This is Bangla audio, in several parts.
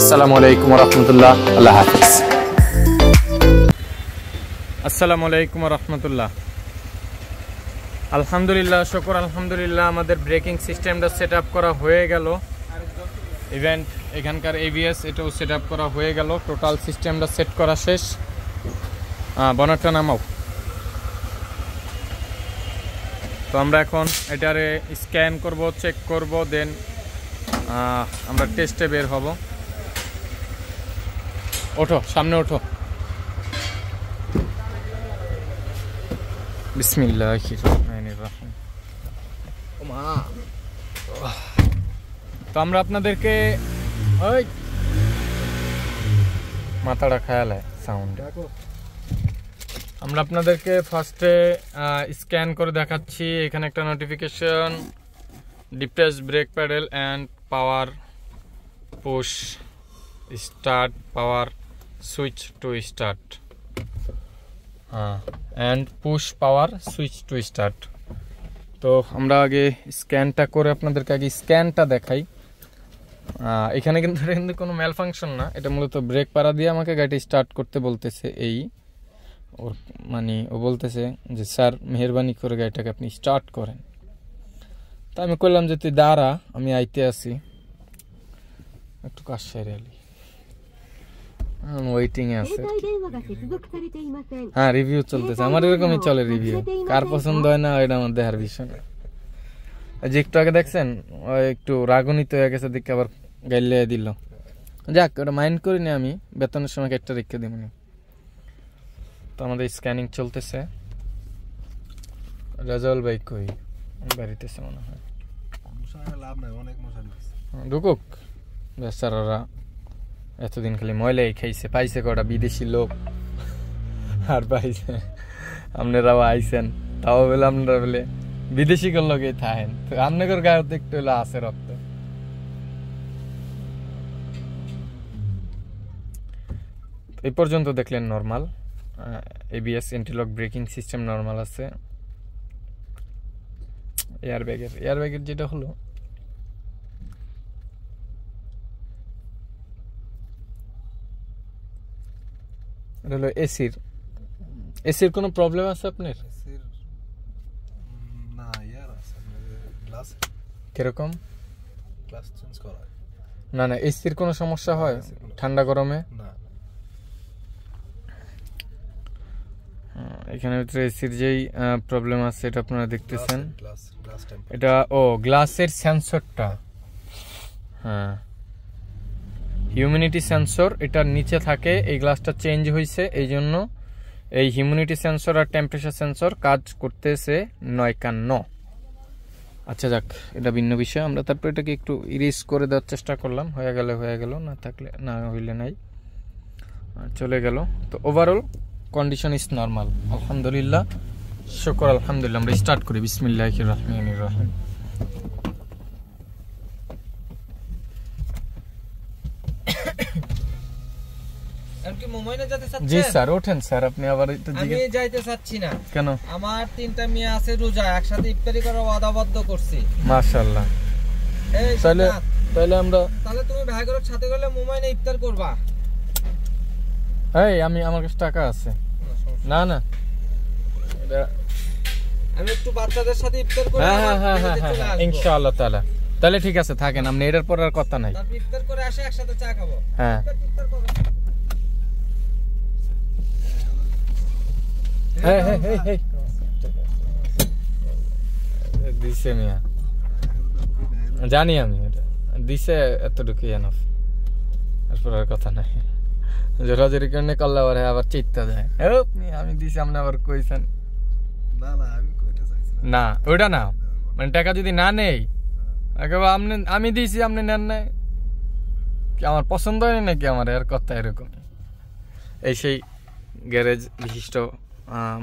আসসালামু আলাইকুম ওয়া রাহমাতুল্লাহ। আল্লাহ হাফেজ। আসসালামু আলাইকুম ওয়া রাহমাতুল্লাহ। আলহামদুলিল্লাহ, শুকর আলহামদুলিল্লাহ, আমাদের ব্রেকিং সিস্টেমটা সেট আপ করা হয়ে গেল। ইভেন্ট এখানকার এবিএস এটাও সেট আপ করা হয়ে গেল। টোটাল সিস্টেমটা সেট করা শেষ। বনারটা নামাও। তো আমরা এখন এটারে স্ক্যান করব, চেক করব, দেন আমরা টেস্টে বের হব। ওঠো, সামনে ওঠো। বিসমিল্লাহির রহমানির রহিম। তো আমরা আপনাদেরকে ওই মাথাটা খেয়াল সাউন্ড আমরা আপনাদেরকে ফার্স্টে স্ক্যান করে দেখাচ্ছি। এখানে একটা notification, depress brake pedal and power push start, power switch to start, and push power switch to start. তো আমরা আগে স্ক্যানটা করে আপনাদেরকে আগে স্ক্যানটা দেখাই। এখানে কিন্তু কোনো ম্যাল ফাংশন না, এটা মূলত ব্রেক পাড়া দিয়ে আমাকে গাড়িটি স্টার্ট করতে বলতেছে। এই ওর মানে ও বলতেছে যে স্যার মেহরবানি করে গাড়িটাকে আপনি স্টার্ট করেন। তা আমি করলাম যে তুই দাঁড়া, আমি আইতে আসি একটু কাজ সেরে এলি, ওয়েটিং এ আছে। হ্যাঁ, রিভিউ চলতেছে, আমার এরকমই চলে রিভিউ। কার পছন্দ হয় না এটা আমার দেখার বিষয় না। যে একটু আগে দেখছেন একটু রাগনিত হয়ে গেছে, দেখে আবার গাইলে দিল। যাক, ওটা মাইন্ড করিনি, আমি বেতনের সময় একটা রেখে দিব। তো আমাদের স্ক্যানিং চলতেছে। রাজাউল ভাই কই? বাড়িতেছে মনে হয়। ঢুকুক বেচারারা, এতদিন খালি ময়লাই খাইছে, পাইছে কটা বিদেশি লোক আর পাইছে আপনারাও আইছেন, তাও বলে আপনারা বলে বিদেশি কর লোকে থাকেন। তো আপনাদের গায়ে একটু হলে আছে রক্ত। এই পর্যন্ত দেখলেন normal. ABS antilock braking system normal আছে। এয়ারব্যাগের যেটা হলো এটা হলো এসির কোনো প্রবলেম আছে আপনার? কিরকম? না না, এসির কোনো সমস্যা হয় ঠান্ডা গরমে? এখানে এসির যেই প্রবলেম আছে এটা আপনারা দেখতেছেন। এটা গ্লাসের সেন্সরটা, হ্যাঁ, হিউমিডিটি সেন্সর এটার নিচে থাকে। এই গ্লাসটা চেঞ্জ হয়েছে, এই জন্য এই হিউমিডিটি সেন্সর আর টেম্পারেচার সেন্সর কাজ করতেছে 9 আচ্ছা যাক, এটা ভিন্ন বিষয়। আমরা তারপর এটাকে একটু ইরেজ করে দেওয়ার চেষ্টা করলাম। হয়ে গেল, না থাকলে না হইলে নাই, চলে গেল। তো ওভারঅল কন্ডিশন ইজ নর্মাল, আলহামদুলিল্লাহ, শুকর আলহামদুলিল্লাহ। আমরা স্টার্ট করি। বিসমিল্লাহির রহমানির রহিম। জি স্যার, ওঠেন স্যার, আপনি আবার আমি যাইতে চাচ্ছি না। কেন? আমার 3টা মেয়ে আছে রোজা, একসাথে ইফতারি করার ওয়াদাবদ্ধ করছি। মাশাআল্লাহ। তাহলে তুমি ভাইগরের সাথে গেলে মোমাইনে ইফতার করবা। আমার কাছে টাকা আছে। না আমি একটু বাচ্চাদের সাথে ইফতার করে হ্যাঁ ইনশাআল্লাহ তাআলা। তাহলে ঠিক আছে, থাকেন আপনি, এটার পর আর কথা নাই। তারপর ইফতার করে আসে একসাথে চা খাবো। হ্যাঁ, ইফতার করো। দিছে মিয়া, জানি আমি, এটা দিছে, এতটুকুই এনাফ। এরপর আর কথা নাই। জোরাজোরি কারণে করলে আবার চিত্তা যায়। আমি দিছি, আপনি আবার কইছেন না, ওইটা না, মানে টাকা যদি না নেই, আমি দিছি আপনি নেন নাই, আমার পছন্দ হয়নি নাকি আমার? এর কথা এরকম। এই সেই গ্যারেজ বিশিষ্ট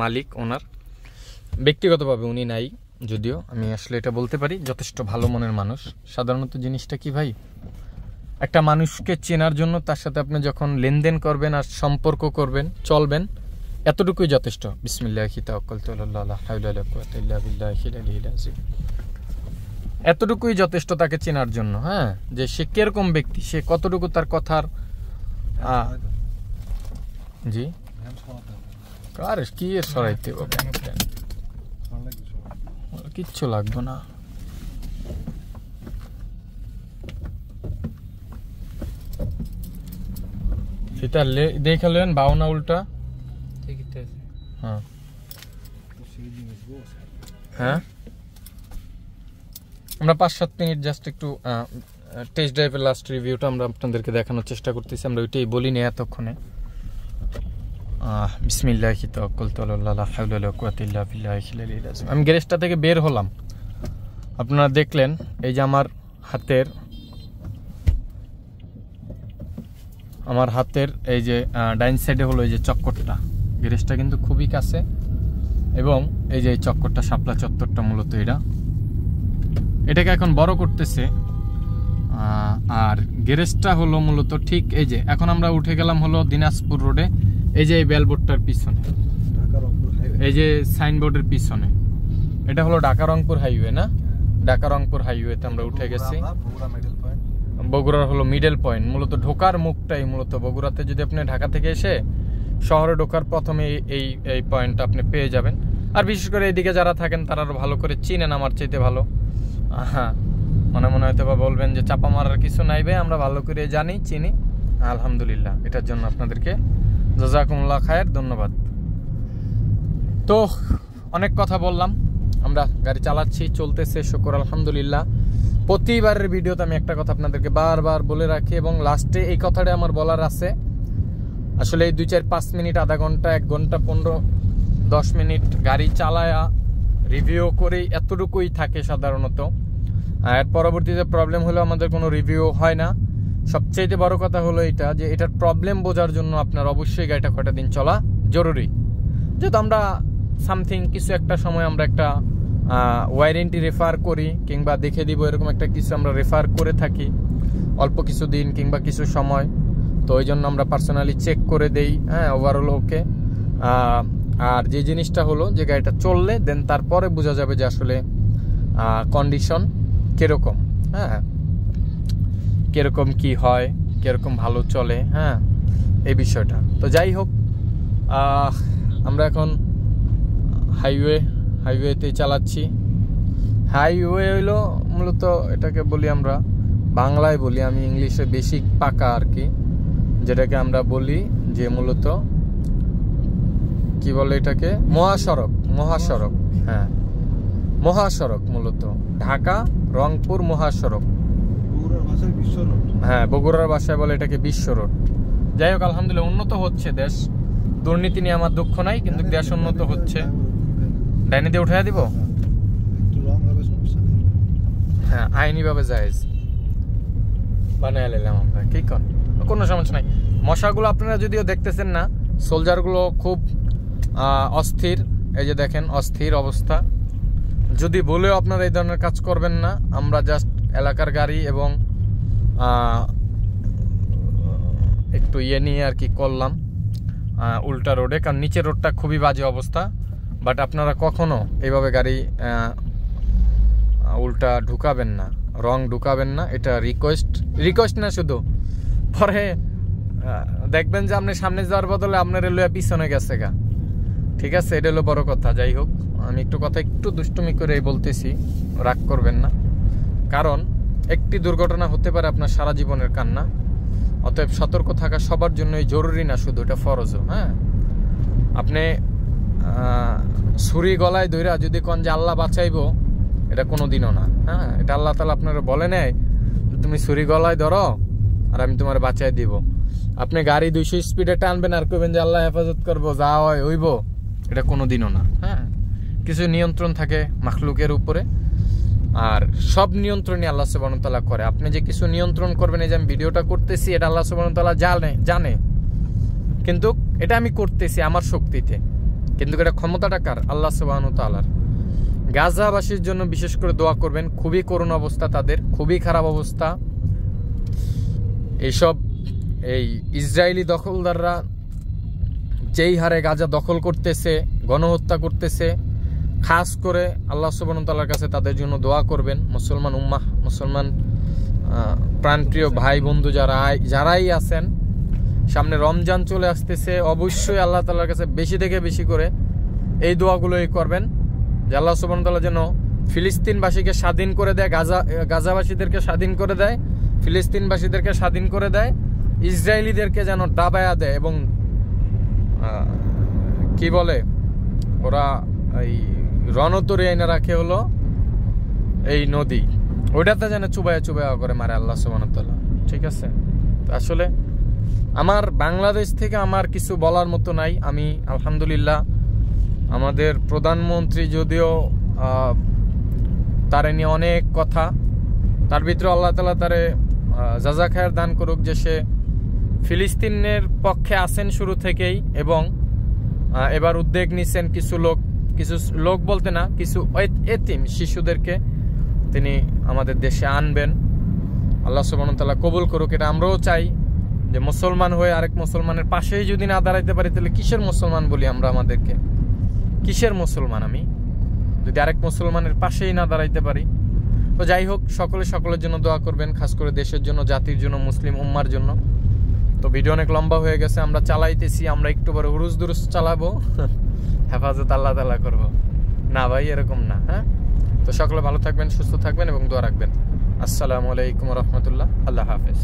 মালিক, ওনার ব্যক্তিগতভাবে উনি নাই, যদিও আমি আসলে এটা বলতে পারি যথেষ্ট ভালো মনের মানুষ। সাধারণত জিনিসটা কি ভাই, একটা মানুষকে চেনার জন্য তার সাথে আপনি যখন লেনদেন করবেন আর সম্পর্ক করবেন, চলবেন, এতটুকুই যথেষ্ট। বিসমিল্লাহি তাওয়াক্কালতু আলাল্লাহ, লা হাওলা ওয়ালা কুওয়াতা ইল্লা বিল্লাহিল আলিয়্যিল আযীম। এতটুকুই যথেষ্ট তাকে চেনার জন্য, হ্যাঁ, যে সে কিরকম ব্যক্তি, সে কতটুকু তার কথার জি কার কি এর সরাইতে কিচ্ছু লাগবে না। সেটা দেখালেন বাউনা উল্টা হ্যাঁ হ্যাঁ আমরা 5-7 মিনিট জাস্ট একটু টেস্ট ড্রাইভের লাস্ট রিভিউটা আমরা আপনাদেরকে দেখানোর চেষ্টা করতেছি। আমরা ওইটাই বলিনি এতক্ষণে। বিসমিল্লাহি তাওয়াক্কালতু আলাল্লাহ লা হাওলা ওয়ালা কুওয়াতা ইল্লা বিল্লাহিল আলিয়্যিল আযীম। আমি গ্যারেজটা থেকে বের হলাম, আপনারা দেখলেন এই যে আমার হাতের এই যে ডাইন সাইডে হলো এই যে চক্করটা, গ্যারেজটা কিন্তু খুবই কাছে, এবং এই যে এই চক্করটা শাপলা চত্বরটা মূলত এটাকে এখন বড় করতেছে। আর গ্যারেজটা হলো মূলত ঠিক এই যে এখন আমরা উঠে গেলাম হলো দিনাজপুর রোডে, এই যে এই বেলবোর্ডটার পিছনে, এই যে সাইনবোর্ডের পিছনে, এটা হলো ঢাকা রংপুর হাইওয়ে না, ঢাকা রংপুর হাইওয়েতে আমরা উঠে গেছি। বগুড়ার হলো মিডল পয়েন্ট, মূলত ঢোকার মুখটাই মূলত বগুড়াতে। যদি আপনি ঢাকা থেকে এসে শহরে ঢোকার প্রথমে এই পয়েন্টটা আপনি পেয়ে যাবেন। আর বিশেষ করে এদিকে যারা থাকেন তারা আরো ভালো করে চিনেন আমার চাইতে ভালো। হ্যাঁ, মনে হয়তো বা বলবেন যে চাপা মারার কিছু নাই ভাই, আমরা ভালো করে জানি চিনি, আলহামদুলিল্লাহ। এটার জন্য আপনাদেরকে জাযাকুমুল্লাহ খায়ের, ধন্যবাদ। তো অনেক কথা বললাম, আমরা গাড়ি চালাচ্ছি, চলতেছে, শুকর আলহামদুলিল্লাহ। প্রতিবারের ভিডিওতে আমি একটা কথা আপনাদেরকে বারবার বলে রাখি, এবং লাস্টে এই কথাটা আমার বলার আছে। আসলে এই 2-4-5 মিনিট, আধা ঘন্টা, 1 ঘন্টা 15-10 মিনিট গাড়ি চালায়া রিভিউ করেই এতটুকুই থাকে সাধারণত। আর পরবর্তীতে প্রবলেম হলো আমাদের কোনো রিভিউ হয় না। সবচেয়ে বড় কথা হলো এটা যে এটার প্রবলেম বোঝার জন্য আপনার অবশ্যই গাড়িটা কয়টা দিন চলা জরুরি। যেহেতু আমরা সামথিং কিছু একটা সময় আমরা একটা ওয়ারেন্টি রেফার করি, কিংবা দেখে দিব এরকম একটা কিছু আমরা রেফার করে থাকি অল্প কিছু দিন কিংবা কিছু সময়। তো ওই জন্য আমরা পার্সোনালি চেক করে দেই, হ্যাঁ, ওভারঅল ওকে। আর যে জিনিসটা হলো যে গাড়িটা চললে দেন তারপরে বোঝা যাবে যে আসলে কন্ডিশন কিরকম, হ্যাঁ, কিরকম কি হয়, কিরকম ভালো চলে, হ্যাঁ, এই বিষয়টা। তো যাই হোক, আমরা এখন হাইওয়েতে চালাচ্ছি। হাইওয়ে হইলো মূলত এটাকে বলি আমরা বাংলায় বলি, আমি ইংলিশে বেশি পাকা আর কি, যেটাকে আমরা বলি যে মূলত কি বলে এটাকে মহাসড়ক, হ্যাঁ, মহাসড়ক, মূলত ঢাকা রংপুর মহাসড়ক, হ্যাঁ, বগুড়ার ভাষায় বলে এটাকে বিশ্ব রোড। যাই হোক, আলহামদুলিল্লাহ উন্নত হচ্ছে দেশ, দুর্নীতি নিয়ে আমার দুঃখ নাই, কিন্তু দেশ উন্নত হচ্ছে। ডাইনি দিয়ে উঠে দিব, হ্যাঁ, আইনি ভাবে জায়েজ বানায় নিলাম আমরা, কি কন, কোনো সমস্যা নাই। মশাগুলো আপনারা যদিও দেখতেছেন না, সোলজারগুলো খুব অস্থির, এই যে দেখেন অস্থির অবস্থা। যদি বলেও আপনারা এই ধরনের কাজ করবেন না, আমরা জাস্ট এলাকার গাড়ি এবং একটু নিয়ে আর কি করলাম উল্টা রোডে, কারণ নিচের রোডটা খুবই বাজে অবস্থা। বাট আপনারা কখনো এইভাবে গাড়ি উল্টা ঢুকাবেন না, রং ঢুকাবেন না, এটা রিকোয়েস্ট না শুধু, পরে দেখবেন যে আপনি সামনে যাওয়ার বদলে আপনার রেলওয়ে পিছনে গেছে গা, ঠিক আছে, এটা হলো বড় কথা। যাই হোক, আমি একটু দুষ্টুমি করে বলতেছি, রাগ করবেন না, কারণ একটি দুর্ঘটনা হতে পারে আপনার সারা জীবনের কান্না। অতএব সতর্ক থাকা সবার জন্যই জরুরি না শুধু, এটা ফরজও। হ্যাঁ, আপনি ছুরি গলায় ধইরা যদি কোন যে আল্লাহ বাঁচাইবো, এটা কোনোদিনও না। হ্যাঁ, এটা আল্লাহ তাআলা আপনারা বলে নেয় তুমি ছুরি গলায় ধরো আর আমি তোমার বাঁচাই দিব। আপনি গাড়ি 200 স্পিডে টানবেন আর কইবেন যে আল্লাহ হেফাজত করবো, যা হয় হইব, এটা কোনোদিনও না। হ্যাঁ, কিছু নিয়ন্ত্রণ থাকে মাখলুকের উপরে, আর সব নিয়ন্ত্রণই আল্লাহ সুবহানাহু ওয়া তাআলা করে। আপনি যে কিছু নিয়ন্ত্রণ করবেন, এই যে আমি ভিডিওটা করতেছি, এটা আল্লাহ সুবহানাহু ওয়া তাআলা জানে, কিন্তু এটা আমি করতেছি আমার শক্তিতে, কিন্তু এটা ক্ষমতাটা কার? আল্লাহ সুবহানাহু ওয়া তাআলার। গাজাবাসীর জন্য বিশেষ করে দোয়া করবেন, খুবই করুণ অবস্থা তাদের, খুবই খারাপ অবস্থা। এইসব এই ইসরায়েলি দখলদাররা যেই হারে গাজা দখল করতেছে, গণহত্যা করতেছে, খাস করে আল্লাহ সুবহানাহু ওয়া তাআলার কাছে তাদের জন্য দোয়া করবেন। মুসলমান উম্মাহ, মুসলমান প্রাণপ্রিয় ভাই বন্ধু যারাই আছেন, সামনে রমজান চলে আসতেছে, অবশ্যই আল্লাহ তাআলার কাছে বেশি থেকে বেশি করে এই দোয়াগুলোই করবেন যে আল্লাহ সুবহানাহু ওয়া তাআলা যেন ফিলিস্তিনবাসীকে স্বাধীন করে দেয়, গাজাবাসীদেরকে স্বাধীন করে দেয়, ফিলিস্তিনবাসীদেরকে স্বাধীন করে দেয়, ইসরায়েলিদেরকে যেন দাবায়া দেয়, এবং কি বলে ওরা এই রণতরী আইনা রাখে হলো এই নদী, ওইটাতে যেন চুবায়া চুবায়া করে মারে আল্লাহ সুবহানাহু ওয়া তাআলা। ঠিক আছে, তো আসলে আমার বাংলাদেশ থেকে আমার কিছু বলার মতো নাই। আমি আলহামদুলিল্লাহ আমাদের প্রধানমন্ত্রী যদিও তারে নিয়ে অনেক কথা, তার ভিতরে আল্লাহ তাআলা তারে জাযা খায়ের দান করুক যে সে ফিলিস্তিনের পক্ষে আছেন শুরু থেকেই, এবং এবার উদ্যোগ নিচ্ছেন কিছু লোক বলতে না, কিছু এতিম শিশুদেরকে তিনি আমাদের দেশে আনবেন। আল্লাহ সুবহানাহু ওয়া তাআলা কবুল করুক। এটা আমরাও চাই যে মুসলমান হয়ে আরেক মুসলমানের পাশেই যদি না দাঁড়াইতে পারি তাহলে কিসের মুসলমান বলি আমরা আমাদেরকে? কিসের মুসলমান আমি যদি আরেক মুসলমানের পাশেই না দাঁড়াইতে পারি? তো যাই হোক, সকলের জন্য দোয়া করবেন, খাস করে দেশের জন্য, জাতির জন্য, মুসলিম উম্মার জন্য। তো ভিডিও অনেক লম্বা হয়ে গেছে, আমরা চালাইতেছি, আমরা একটু পরে হুরুস দুরুস চালাবো, হেফাজত আল্লাহ তাআলা করবো না ভাই, এরকম না। হ্যাঁ, তো সকলে ভালো থাকবেন, সুস্থ থাকবেন এবং দোয়া রাখবেন। আসসালামু আলাইকুম ওয়া রাহমাতুল্লাহ। আল্লাহ হাফেজ।